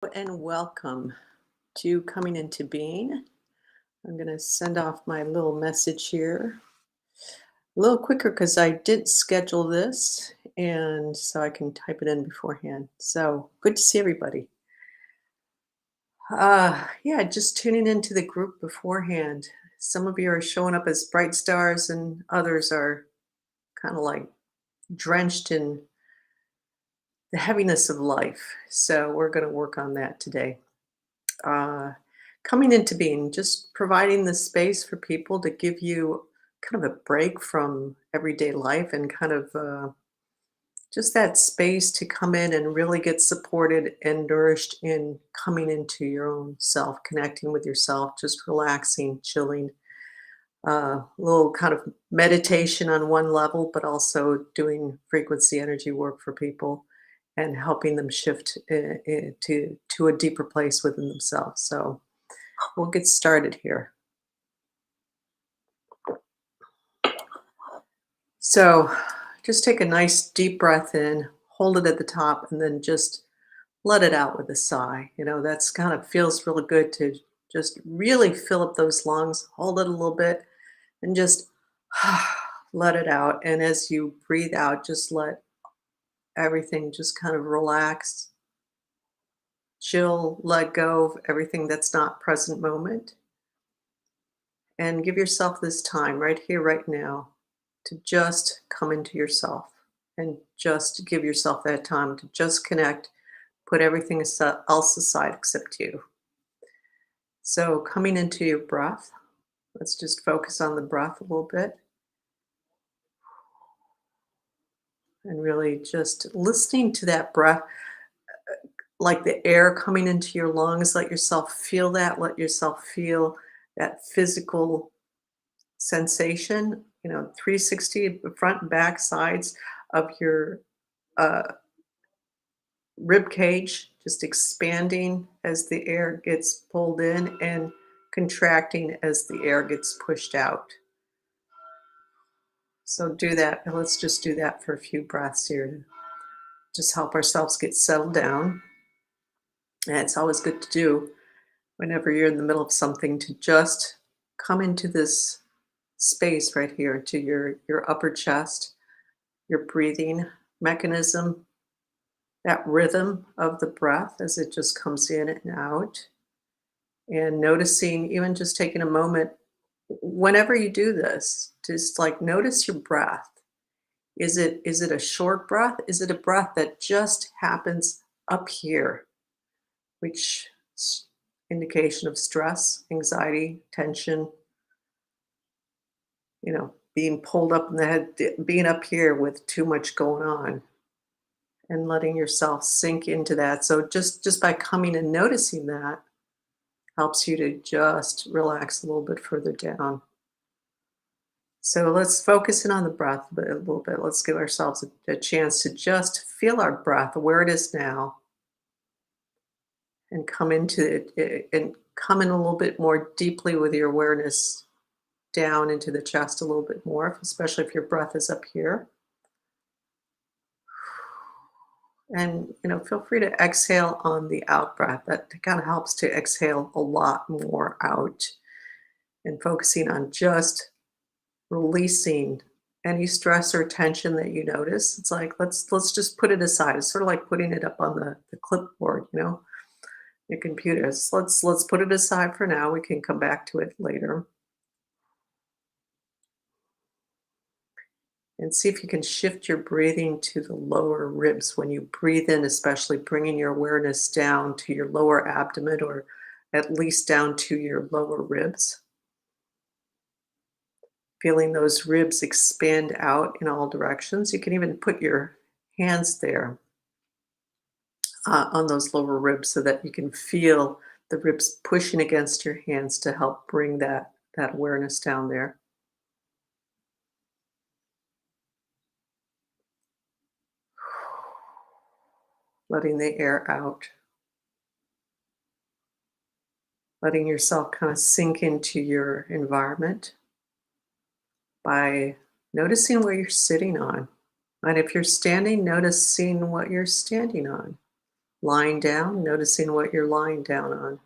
And welcome to Coming Into Being. I'm going to send off my little message here a little quicker because I did schedule this and so I can type it in beforehand. So good to see everybody. Yeah, just tuning into the group beforehand. Some of you are showing up as bright stars, and others are kind of like drenched in the heaviness of life. So we're going to work on that today. uh, Coming into being, just providing the space for people to give you kind of a break from everyday life and kind of just that space to come in and really get supported and nourished in coming into your own self, connecting with yourself, just relaxing, chilling. A little kind of meditation on one level, but also doing frequency energy work for people and helping them shift to a deeper place within themselves. So we'll get started here. So just take a nice deep breath in, hold it at the top, and then just let it out with a sigh. That's kind of feels really good to just really fill up those lungs, hold it a little bit, and just let it out. And as you breathe out, just let everything just kind of relax, chill, let go of everything that's not present moment. And give yourself this time right here, right now, to just come into yourself and just give yourself that time to just connect, put everything else aside except you. So, coming into your breath, let's just focus on the breath a little bit and really just listening to that breath, like the air coming into your lungs. Let yourself feel that, let yourself feel that physical sensation, 360, the front and back sides of your uh, rib cage, just expanding as the air gets pulled in and contracting as the air gets pushed out. So do that. And let's just do that for a few breaths here to just help ourselves get settled down. And it's always good to do whenever you're in the middle of something to just come into this space right here to your upper chest, your breathing mechanism, that rhythm of the breath as it just comes in and out. And noticing, even just taking a moment whenever you do this, just like notice your breath. Is it a short breath? Is it a breath that just happens up here, which is indication of stress, anxiety, tension, being pulled up in the head, being up here with too much going on, and letting yourself sink into that. So just by coming and noticing that helps you to just relax a little bit further down. So let's focus in on the breath a little bit. Let's give ourselves a chance to just feel our breath where it is now and come into it and come in a little bit more deeply with your awareness down into the chest a little bit more, especially if your breath is up here. And feel free to exhale on the out breath. That kind of helps to exhale a lot more out and focusing on just releasing any stress or tension that you notice. It's like let's just put it aside. It's sort of like putting it up on the clipboard, your computer. Let's put it aside for now. We can come back to it later. And see if you can shift your breathing to the lower ribs when you breathe in, especially bringing your awareness down to your lower abdomen or at least down to your lower ribs. Feeling those ribs expand out in all directions. You can even put your hands there on those lower ribs so that you can feel the ribs pushing against your hands to help bring that awareness down there. Letting the air out. Letting yourself kind of sink into your environment by noticing what you're sitting on. And if you're standing, noticing what you're standing on. Lying down, noticing what you're lying down on.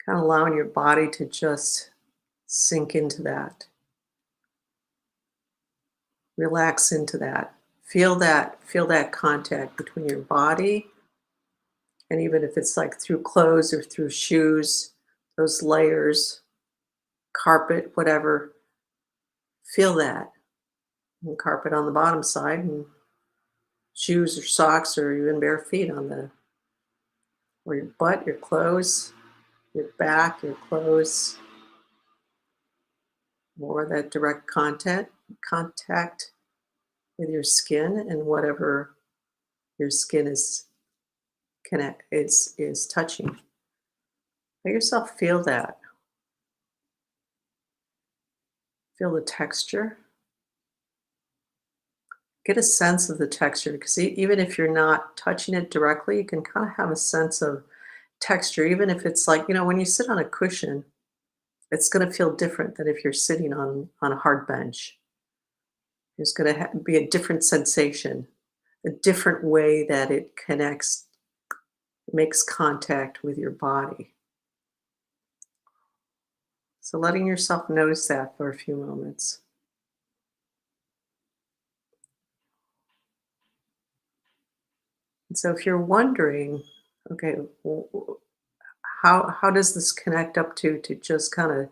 Kind of allowing your body to just sink into that. Relax into that. Feel that contact between your body, and even if it's like through clothes or through shoes, those layers, carpet, whatever, feel that. And carpet on the bottom side, and shoes or socks or even bare feet on the or your butt, your clothes, your back, your clothes, more of that direct contact with your skin and whatever your skin is is touching. Let yourself feel that. Feel the texture. Get a sense of the texture because even if you're not touching it directly, you can kind of have a sense of texture, even if it's like, when you sit on a cushion, it's going to feel different than if you're sitting on a hard bench. There's going to be a different sensation, a different way that it connects, makes contact with your body. So letting yourself notice that for a few moments. And so if you're wondering, okay, how does this connect up to just kind of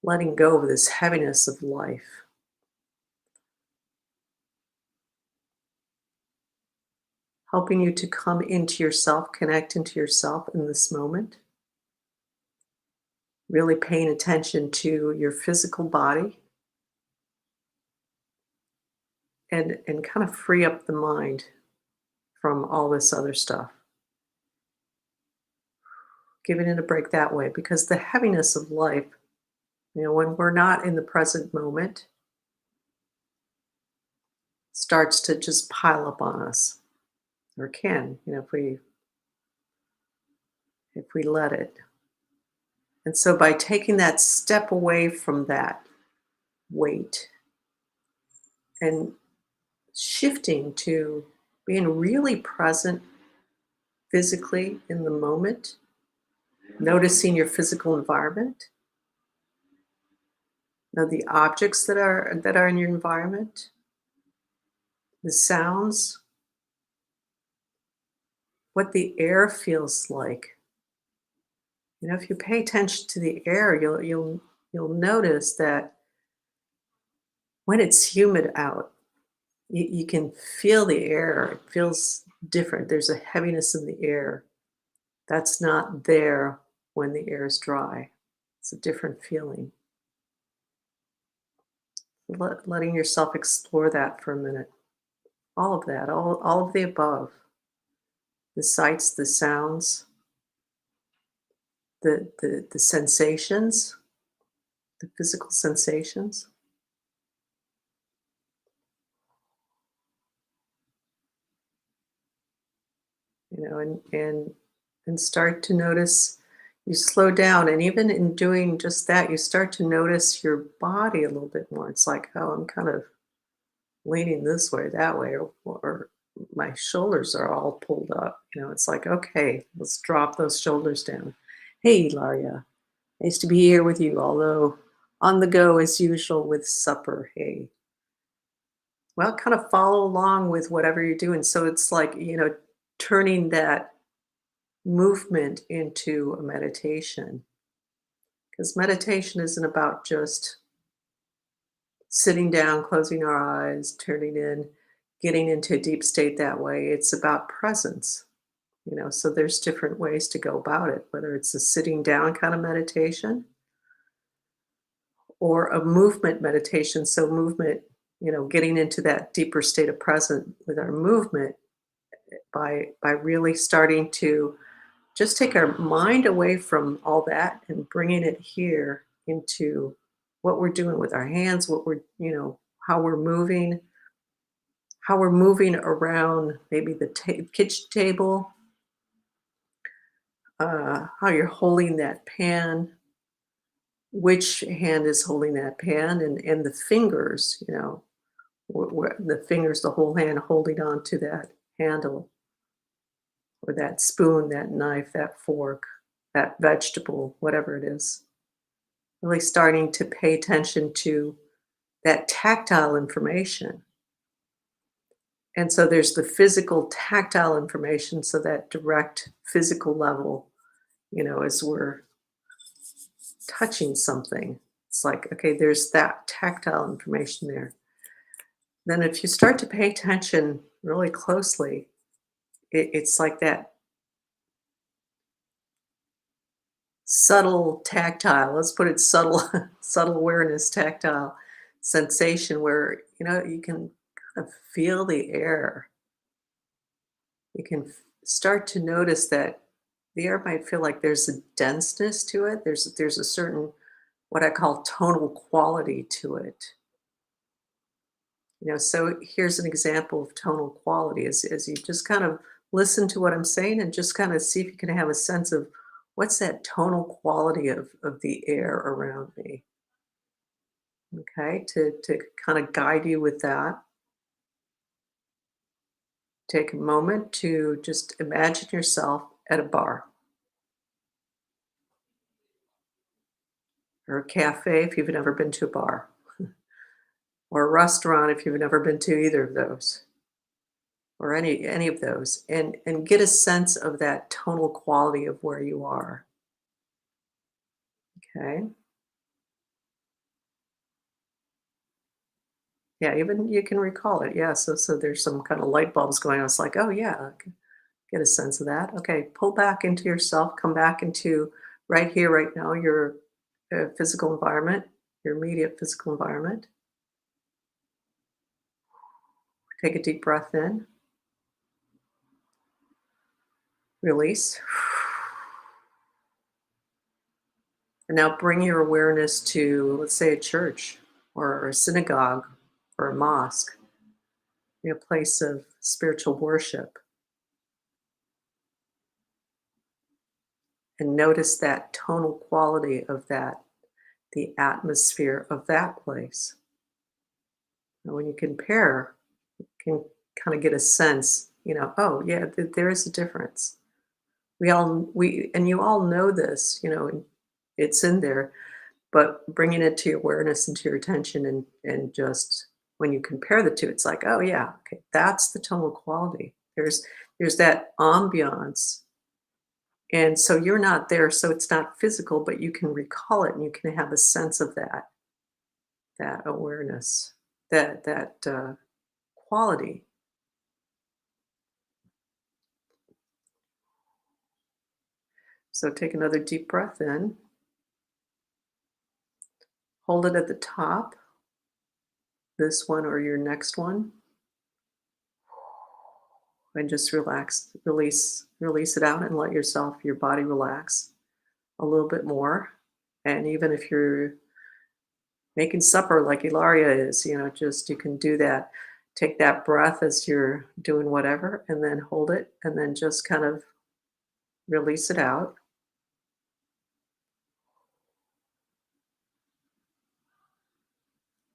letting go of this heaviness of life? Helping you to come into yourself, connect into yourself in this moment. Really paying attention to your physical body and kind of free up the mind from all this other stuff. Giving it a break that way because the heaviness of life, when we're not in the present moment, starts to just pile up on us or can, if we let it. And so by taking that step away from that weight and shifting to being really present physically in the moment, noticing your physical environment, the objects that are in your environment, the sounds, what the air feels like. If you pay attention to the air, you'll notice that when it's humid out, you can feel the air. It feels different. There's a heaviness in the air that's not there when the air is dry. It's a different feeling. Letting yourself explore that for a minute. All of that, all of the above. The sights, the sounds, the sensations, the physical sensations. And start to notice. You slow down, and even in doing just that, you start to notice your body a little bit more. It's like, oh, I'm kind of leaning this way, that way, or my shoulders are all pulled up. It's like, okay, let's drop those shoulders down. Hey, Laria, nice to be here with you, although on the go as usual with supper. Hey, well, kind of follow along with whatever you're doing. So it's like, turning that movement into a meditation. Because meditation isn't about just sitting down, closing our eyes, turning in, getting into a deep state that way. It's about presence. So there's different ways to go about it, whether it's a sitting down kind of meditation or a movement meditation. So movement, getting into that deeper state of present with our movement by really starting to just take our mind away from all that and bringing it here into what we're doing with our hands, what we're, how we're moving around maybe the kitchen table, how you're holding that pan, which hand is holding that pan, and the fingers, the fingers, the whole hand holding on to that handle or that spoon, that knife, that fork, that vegetable, whatever it is. Really starting to pay attention to that tactile information. And so there's the physical tactile information, so that direct physical level, as we're touching something. It's like, okay, there's that tactile information there. Then if you start to pay attention really closely, it's like that subtle tactile, let's put it subtle, subtle awareness, tactile sensation where, you can kind of feel the air. You can start to notice that the air might feel like there's a denseness to it. There's a certain what I call tonal quality to it. So here's an example of tonal quality as you just kind of listen to what I'm saying and just kind of see if you can have a sense of what's that tonal quality of the air around me. Okay, to kind of guide you with that. Take a moment to just imagine yourself at a bar or a cafe if you've never been to a bar, or a restaurant if you've never been to either of those, or any of those, and get a sense of that tonal quality of where you are. Okay. Yeah, even you can recall it. Yeah, so there's some kind of light bulbs going on. It's like, oh yeah, I can get a sense of that. Okay, pull back into yourself, come back into right here, right now, your physical environment, your immediate physical environment. Take a deep breath in, release. And now bring your awareness to, let's say, a church or a synagogue or a mosque, a place of spiritual worship. And notice that tonal quality of that, the atmosphere of that place. And when you compare, you can kind of get a sense, oh yeah, there is a difference. And you all know this, and it's in there, but bringing it to your awareness and to your attention and just when you compare the two, it's like, oh yeah, okay, that's the tonal quality. There's that ambiance. And so you're not there, so it's not physical, but you can recall it and you can have a sense of that awareness, that quality. So take another deep breath in, hold it at the top, this one or your next one, and just relax, release it out and let your body relax a little bit more. And even if you're making supper like Ilaria is, just you can do that. Take that breath as you're doing whatever, and then hold it, and then just kind of release it out.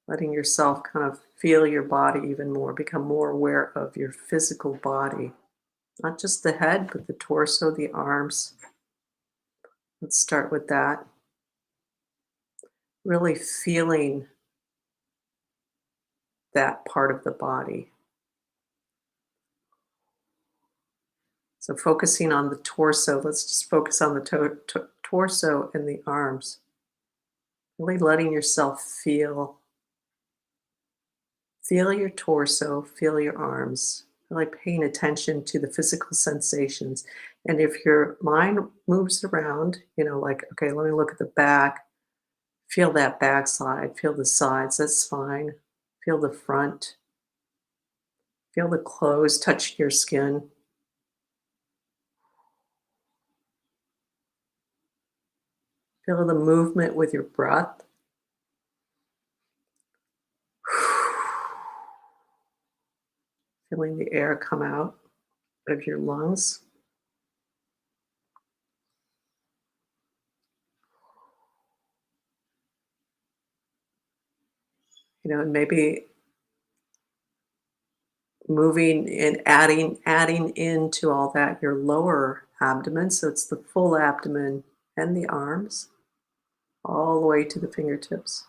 Letting yourself kind of feel your body even more, become more aware of your physical body, not just the head, but the torso, the arms. Let's start with that. Really feeling that part of the body. So focusing on the torso, let's just focus on the torso and the arms. Really letting yourself feel your torso, feel your arms, really paying attention to the physical sensations. And if your mind moves around, like, okay, let me look at the back, feel that backside, feel the sides, that's fine. Feel the front, feel the clothes touching your skin. Feel the movement with your breath. Feeling the air come out of your lungs. And maybe moving and adding into all that your lower abdomen, so it's the full abdomen and the arms, all the way to the fingertips.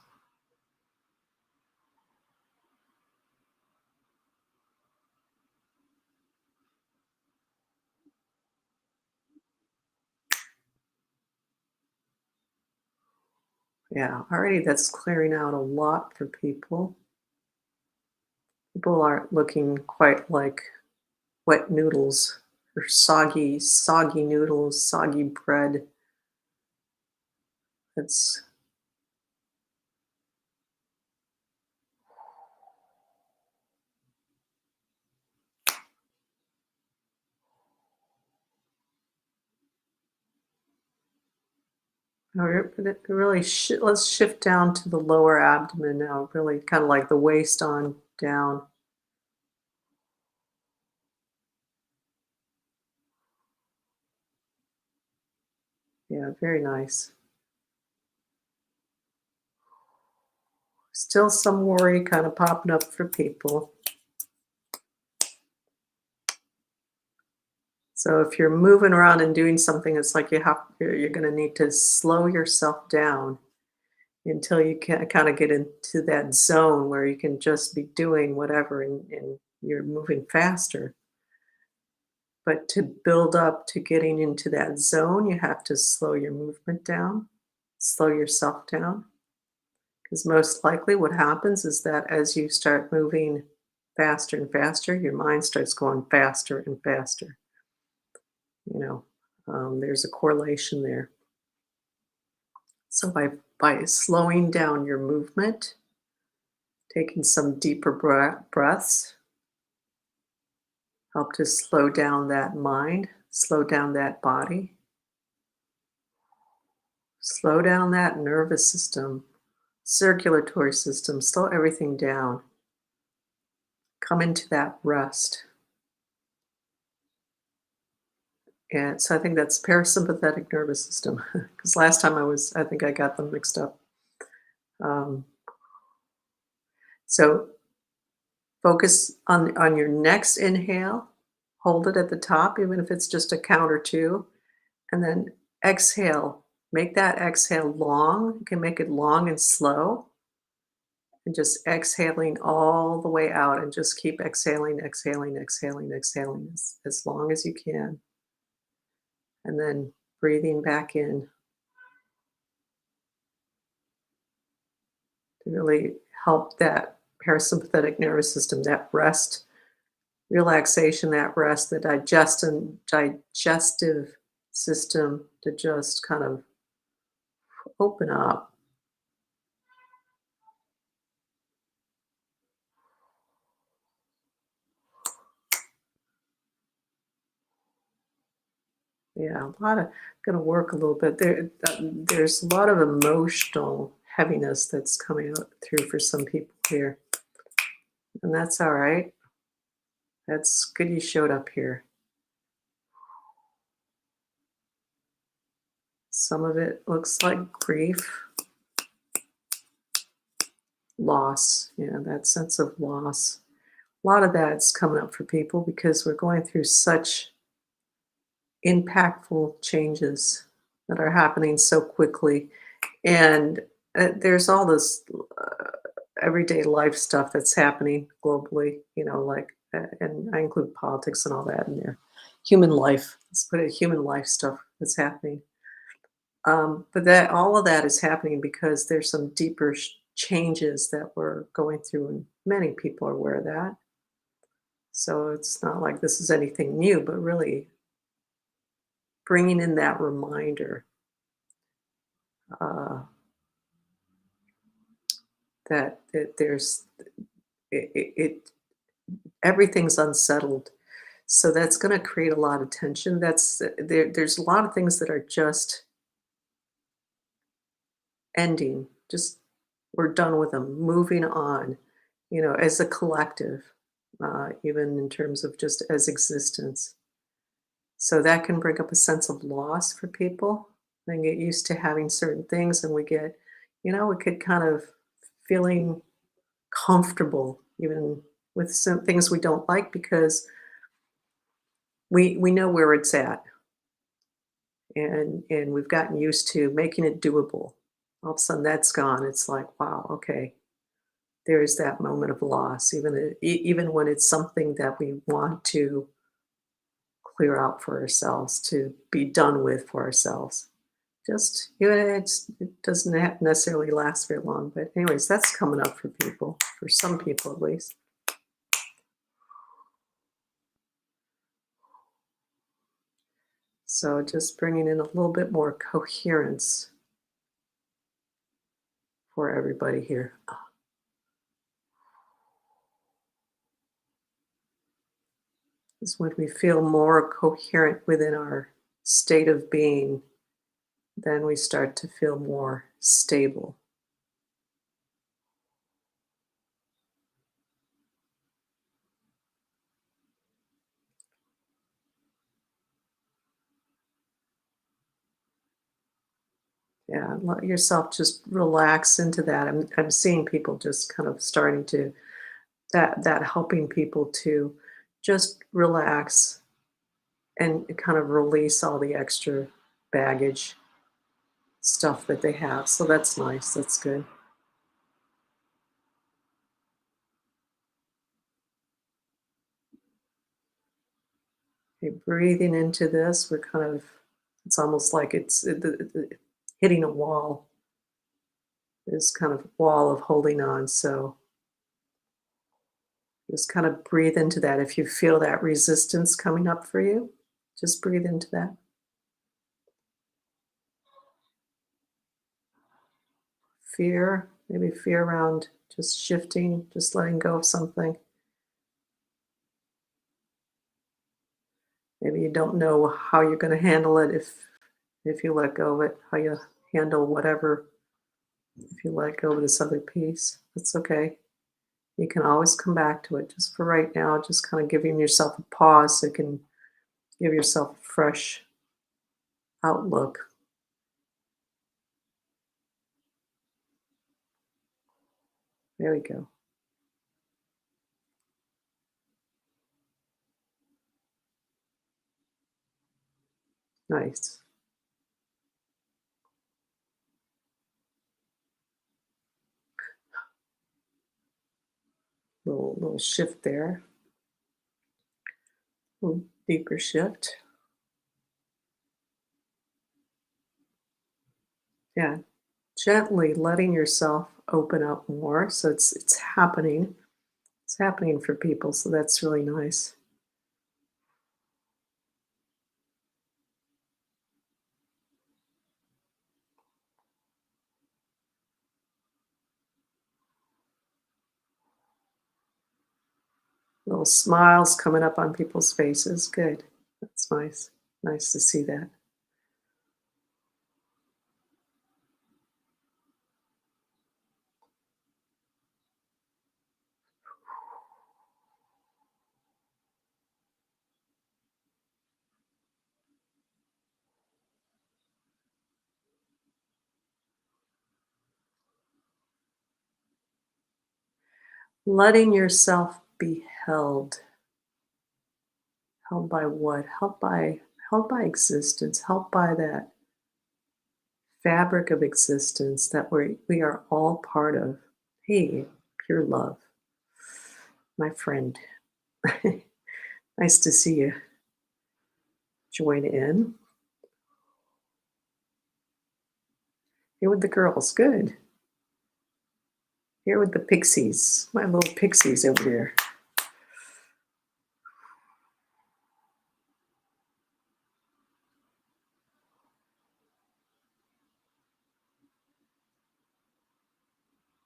Yeah, already that's clearing out a lot for people. People aren't looking quite like wet noodles or soggy noodles, soggy bread. It's really let's shift down to the lower abdomen now, really kind of like the waist on down. Yeah, very nice. Still some worry kind of popping up for people. So if you're moving around and doing something, it's like you're going to need to slow yourself down until you can kind of get into that zone where you can just be doing whatever and you're moving faster. But to build up to getting into that zone, you have to slow your movement down, slow yourself down. Because most likely what happens is that as you start moving faster and faster, your mind starts going faster and faster. You know, there's a correlation there. So by slowing down your movement, taking some deeper breaths, help to slow down that mind, slow down that body, slow down that nervous system, circulatory system, slow everything down. Come into that rest. And so I think that's parasympathetic nervous system. Because last time I think I got them mixed up. Um, so focus on your next inhale. Hold it at the top, even if it's just a count or two, and then exhale. Make that exhale long. You can make it long and slow, and just exhaling all the way out, and just keep exhaling, exhaling, exhaling, exhaling as long as you can, and then breathing back in to really help that parasympathetic nervous system, that rest, relaxation, that rest, the digestive system to just kind of open up. Yeah, a lot of gonna work a little bit. There's a lot of emotional heaviness that's coming out through for some people here, and that's all right. That's good you showed up here. Some of it looks like grief, loss, that sense of loss. A lot of that's coming up for people because we're going through such impactful changes that are happening so quickly. And there's all this everyday life stuff that's happening globally, and I include politics and all that in there. Human life, let's put it human life stuff that's happening. But that all of that is happening because there's some deeper changes that we're going through, and many people are aware of that. So it's not like this is anything new, but really bringing in that reminder uh, that there's it everything's unsettled, so that's going to create a lot of tension. There's a lot of things that are just ending, just we're done with them, moving on, as a collective, even in terms of just as existence. So that can bring up a sense of loss for people. They get used to having certain things, and we could kind of feeling comfortable, even. with some things we don't like because we know where it's at, and we've gotten used to making it doable. All of a sudden that's gone. It's like, wow, okay, there is that moment of loss, even when it's something that we want to clear out for ourselves, to be done with for ourselves. Just, it doesn't necessarily last very long. But anyways, that's coming up for people, for some people at least. So just bringing in a little bit more coherence for everybody here is when we feel more coherent within our state of being, then we start to feel more stable. Yeah, let yourself just relax into that. I'm seeing people just kind of starting to that helping people to just relax and kind of release all the extra baggage stuff that they have. So that's nice. That's good. Okay, breathing into this, we're kind of, it's almost like hitting a wall, this kind of wall of holding on. So just kind of breathe into that. If you feel that resistance coming up for you, just breathe into that. Fear, maybe fear around just shifting, just letting go of something. Maybe you don't know how you're going to handle it if you let go of it, how you handle whatever if you let go of this other piece. That's okay. You can always come back to it. Just for right now, just kind of giving yourself a pause so you can give yourself a fresh outlook. There we go. Nice. Little shift there. Little deeper shift. Yeah. Gently letting yourself open up more. So it's happening. It's happening for people. So that's really nice. Little smiles coming up on people's faces. Good. That's nice. Nice to see that. Letting yourself be held. Held by what? Held by existence, held by that fabric of existence that we are all part of. Hey, pure love, my friend. Nice to see you join in. Here with the girls. Good. Here with the pixies. My little pixies over here.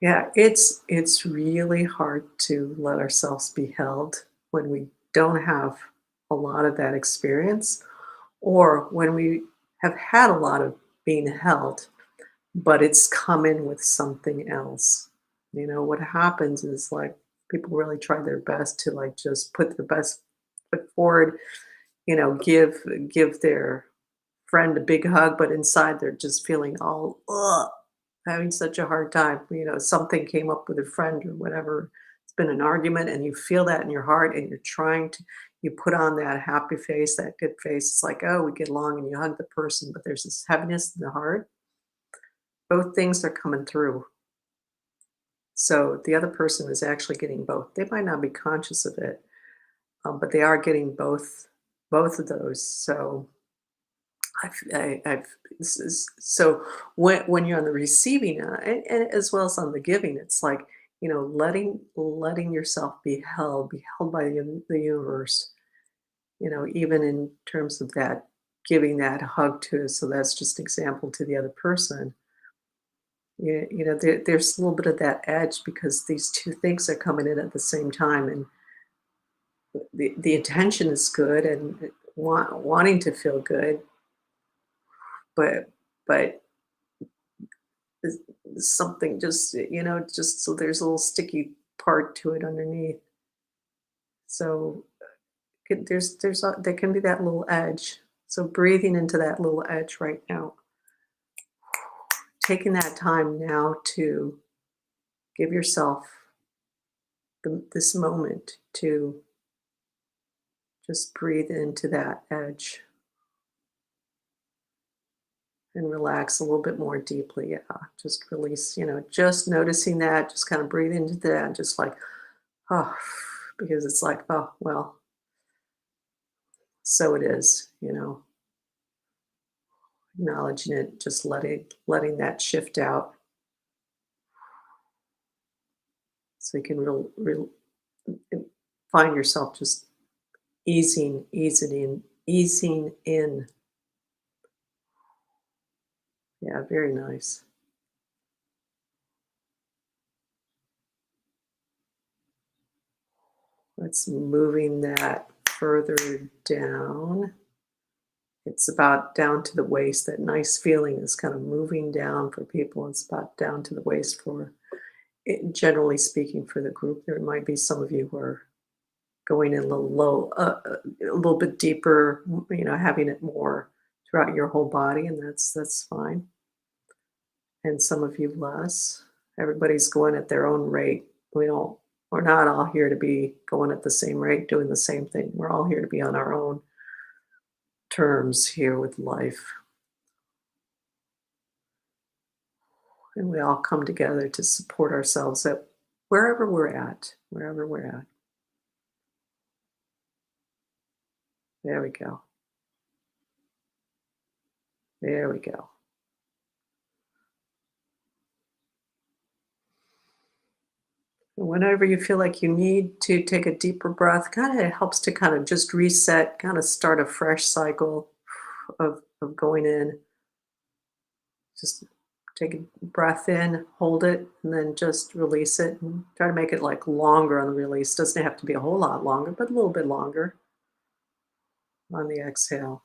Yeah, it's really hard to let ourselves be held when we don't have a lot of that experience, or when we have had a lot of being held, but it's come in with something else. What happens is, like, people really try their best to, like, just put their best foot forward, give their friend a big hug, but inside they're just feeling all, ugh, having such a hard time. Something came up with a friend or whatever. It's been an argument and you feel that in your heart and you're trying to you put on that happy face, that good face. It's like, oh, we get along and you hug the person, but there's this heaviness in the heart. Both things are coming through. So the other person is actually getting both. They might not be conscious of it, but they are getting both of those. So I've this is so when you're on the receiving end, and as well as on the giving, it's like letting yourself be held by the universe. Even in terms of that giving that hug to. So that's just an example to the other person. There's a little bit of that edge because these two things are coming in at the same time, and the intention is good and wanting to feel good, but but there's something just so there's a little sticky part to it underneath. So there can be that little edge. So breathing into that little edge right now, taking that time now to give yourself this moment to just breathe into that edge and relax a little bit more deeply. Yeah, just release, just noticing that, just kind of breathe into that, just like, oh, because it's like, oh, well, so it is, acknowledging it, just letting that shift out so you can find yourself just easing in. Yeah, very nice. Let's moving that further down. It's about down to the waist. That nice feeling is kind of moving down for people. It's about down to the waist for generally speaking for the group. There might be some of you who are going in a little low, a little bit deeper, having it more throughout your whole body, and that's fine. And some of you less. Everybody's going at their own rate. We're not all here to be going at the same rate, doing the same thing. We're all here to be on our own terms here with life. And we all come together to support ourselves at wherever we're at. There we go. There we go. And whenever you feel like you need to take a deeper breath, kind of helps to kind of just reset, kind of start a fresh cycle of going in. Just take a breath in, hold it, and then just release it and try to make it like longer on the release. Doesn't have to be a whole lot longer, but a little bit longer on the exhale.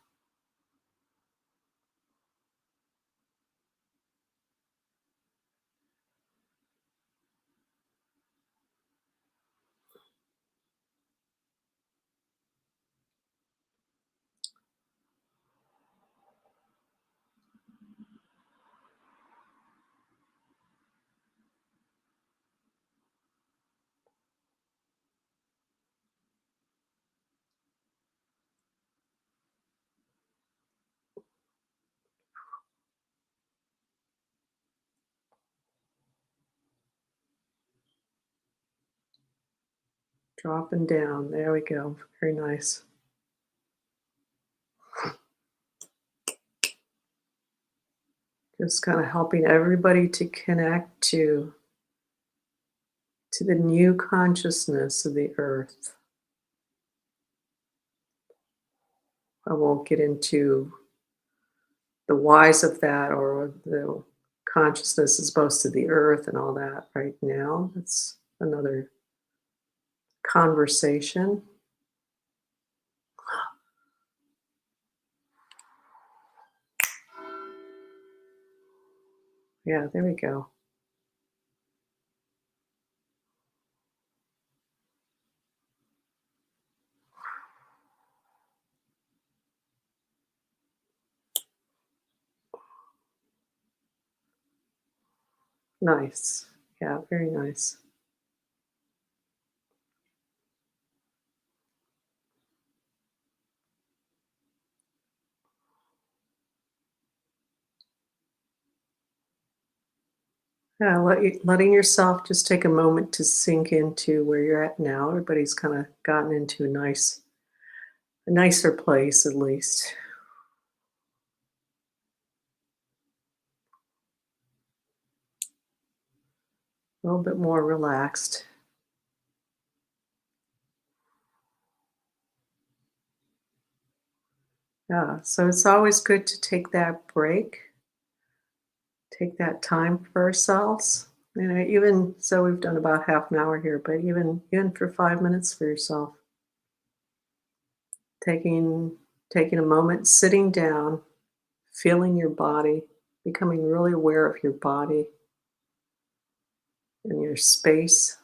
Dropping down. There we go. Very nice. Just kind of helping everybody to connect to the new consciousness of the earth. I won't get into the whys of that or the consciousness as opposed to the earth and all that right now. That's another conversation. Yeah, there we go. Nice. Yeah, very nice. Yeah, letting yourself just take a moment to sink into where you're at now. Everybody's kind of gotten into a nicer place at least. A little bit more relaxed. Yeah. So it's always good to take that break, take that time for ourselves. You know, even so we've done about half an hour here, but even for 5 minutes for yourself. Taking a moment, sitting down, feeling your body, becoming really aware of your body and your space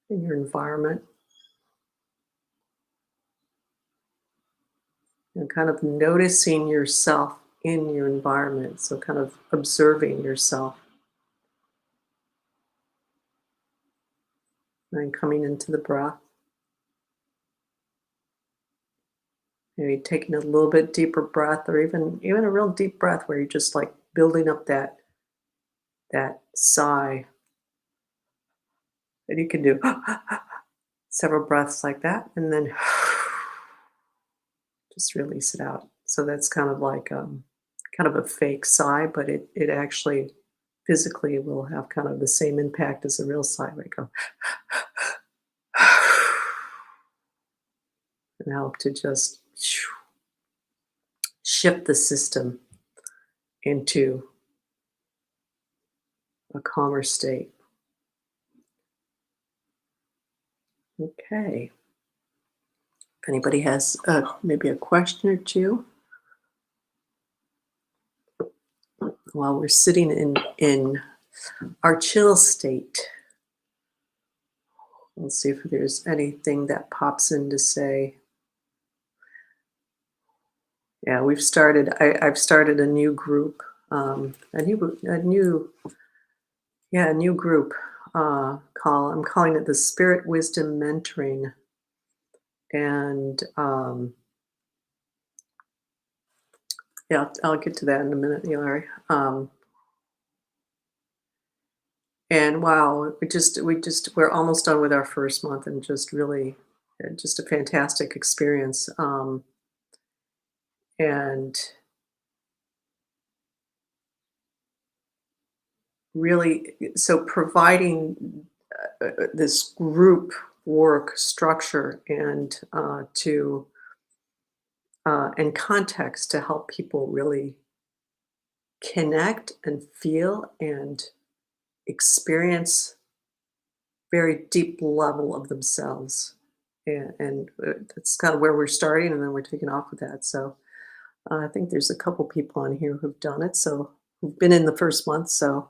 and your environment, and kind of noticing yourself in your environment. So, kind of observing yourself and coming into the breath. Maybe taking a little bit deeper breath, or even a real deep breath where you're just like building up that sigh. And you can do several breaths like that, and then just release it out. So that's kind of like kind of a fake sigh, but it actually physically will have kind of the same impact as a real sigh. Where you go and help to just shift the system into a calmer state. Okay. If anybody has maybe a question or two while we're sitting in our chill state, let's see if there's anything that pops in to say. Yeah, I've started a new group, a new group. I'm calling it the Spirit Wisdom Mentoring, and yeah, I'll get to that in a minute, Larry. And wow, we're almost done with our first month, and just really, just a fantastic experience. And really, so providing this group work structure and context to help people really connect and feel and experience very deep level of themselves. And that's kind of where we're starting, and then we're taking off with that. So I think there's a couple people on here who've done it, so who've been in the first month. So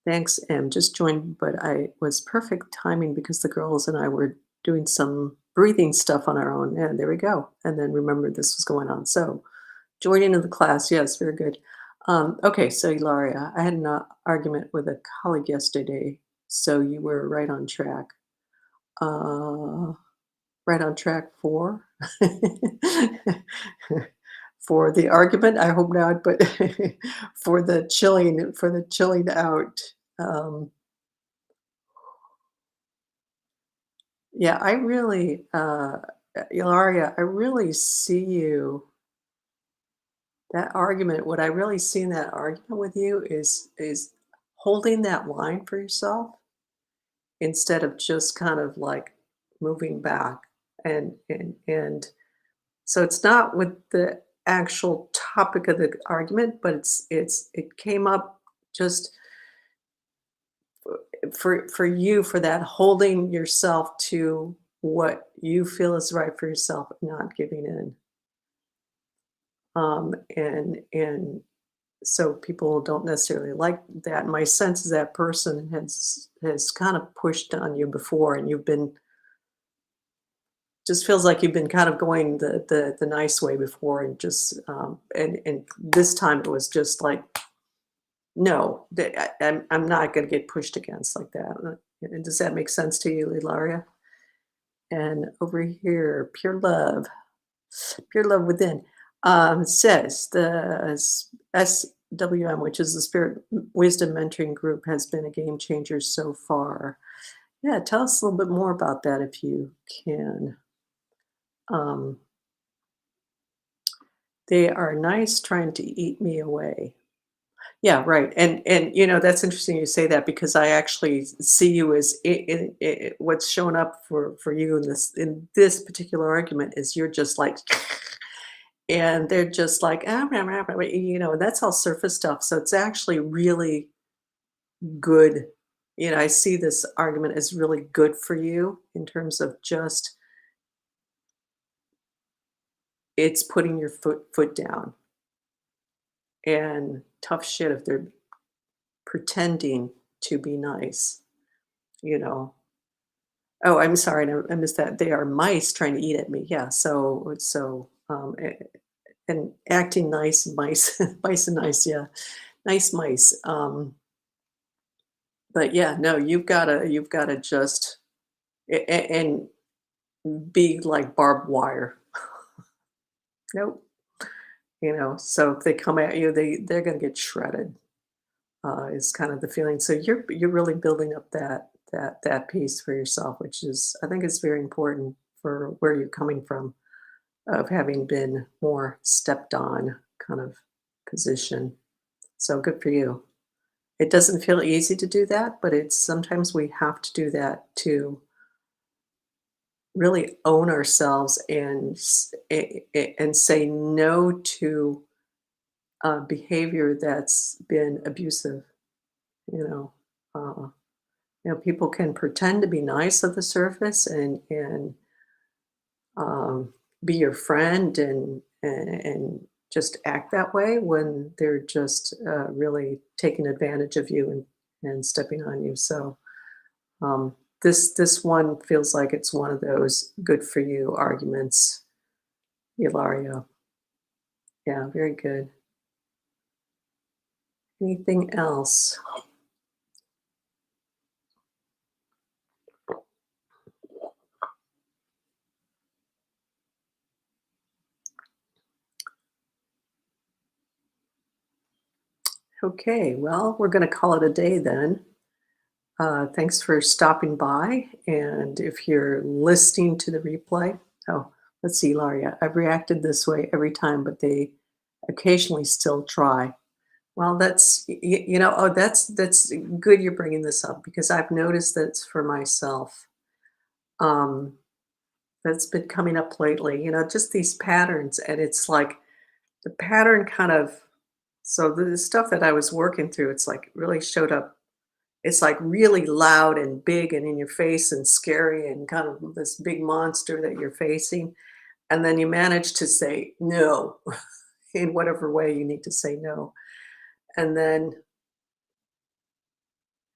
thanks, Em. Just joined, but I was perfect timing because the girls and I were doing some breathing stuff on our own. And there we go. And then remembered this was going on. So joining in the class, yes, very good. Okay, so Ilaria, I had an argument with a colleague yesterday, so you were right on track. Uh, right on track for for the argument. I hope not, but for the chilling out. Um, yeah, I really, Ilaria, I really see you. That argument, what I really see in that argument with you is holding that line for yourself instead of just kind of like moving back. And so it's not with the actual topic of the argument, but it came up just for you, for that holding yourself to what you feel is right for yourself, not giving in. And so people don't necessarily like that. My sense is that person has kind of pushed on you before, and you've been just feels like you've been kind of going the nice way before, and just and this time it was just like, no, I'm not going to get pushed against like that. And does that make sense to you, Ilaria? And over here, pure love within, says WM, which is the Spirit Wisdom Mentoring Group, has been a game changer so far. Yeah, tell us a little bit more about that if you can. Um, they are nice trying to eat me away. Yeah, right. And that's interesting you say that because I actually see you as what's showing up for you in this particular argument is you're just like and they're just like rah, rah, rah," that's all surface stuff. So it's actually really good. I see this argument as really good for you in terms of just it's putting your foot down and tough shit if they're pretending to be nice, you know. Oh, I'm sorry, I missed that. They are mice trying to eat at me. Yeah, and acting nice, mice, mice and nice. Yeah, nice mice. But yeah, no, you've gotta just and be like barbed wire. Nope. So if they come at you, they're gonna get shredded. Is kind of the feeling. So you're really building up that piece for yourself, which is I think is very important for where you're coming from of having been more stepped on kind of position. So good for you. It doesn't feel easy to do that, but it's sometimes we have to do that to really own ourselves and say no to behavior that's been abusive. You know, uh, people can pretend to be nice at the surface and be your friend and just act that way when they're just really taking advantage of you and stepping on you. So um, this one feels like it's one of those good for you arguments, Ilario. Yeah, very good. Anything else? Okay, well, we're going to call it a day then. Thanks for stopping by. And if you're listening to the replay, oh, let's see, Laria, I've reacted this way every time, but they occasionally still try. Well, oh, that's good you're bringing this up because I've noticed that's for myself. Um, that's been coming up lately, just these patterns. And it's like the pattern kind of, so the stuff that I was working through, it's like really showed up. It's, like, really loud and big and in your face and scary and kind of this big monster that you're facing, and then you manage to say no in whatever way you need to say no, and then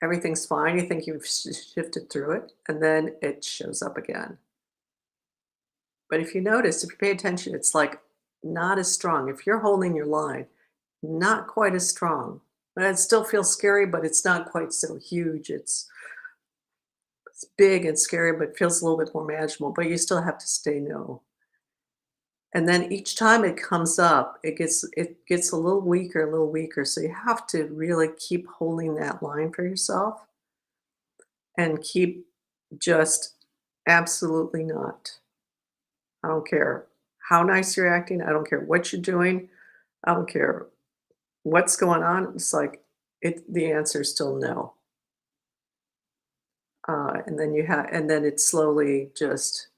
everything's fine, you think you've shifted through it, and then it shows up again. But if you notice, if you pay attention, it's, like, not as strong. If you're holding your line, not quite as strong. But it still feels scary, but it's not quite so huge. It's big and scary, but feels a little bit more manageable, but you still have to stay no. And then each time it comes up, it gets a little weaker. So you have to really keep holding that line for yourself and keep just absolutely not. I don't care how nice you're acting. I don't care what you're doing. I don't care what's going on. It's like the answer is still no. And then it slowly just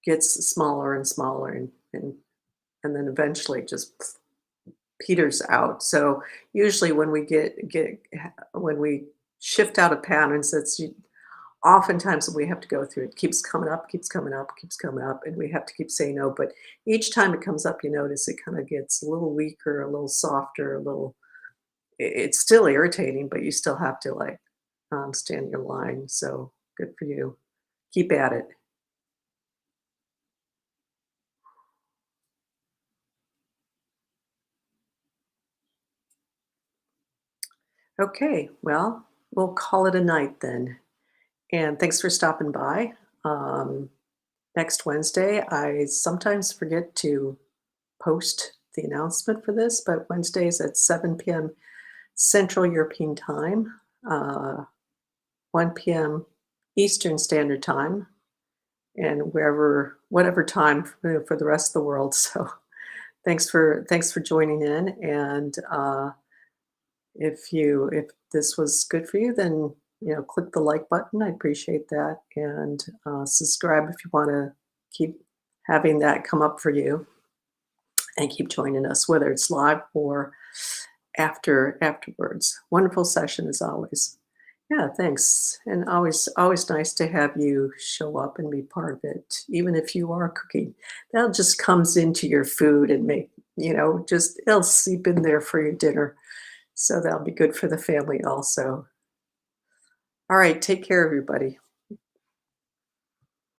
gets smaller and smaller and then eventually just peters out. So usually when we when we shift out of patterns, oftentimes we have to go through. It keeps coming up, keeps coming up, keeps coming up, and we have to keep saying no. But each time it comes up, you notice it kind of gets a little weaker, a little softer, a little. It's still irritating, but you still have to like stand your line. So good for you. Keep at it. Okay, well, we'll call it a night then. And thanks for stopping by. Um, Next Wednesday, I sometimes forget to post the announcement for this, but Wednesdays at 7 p.m. Central European Time, 1 p.m. Eastern Standard Time, and whatever time for the rest of the world. So thanks for joining in, and if this was good for you, then click the like button. I appreciate that, and subscribe if you want to keep having that come up for you, and keep joining us, whether it's live or afterwards. Wonderful session as always. Yeah, thanks. And always nice to have you show up and be part of it, even if you are cooking. That just comes into your food and just it'll seep in there for your dinner. So that'll be good for the family also. All right, take care, everybody.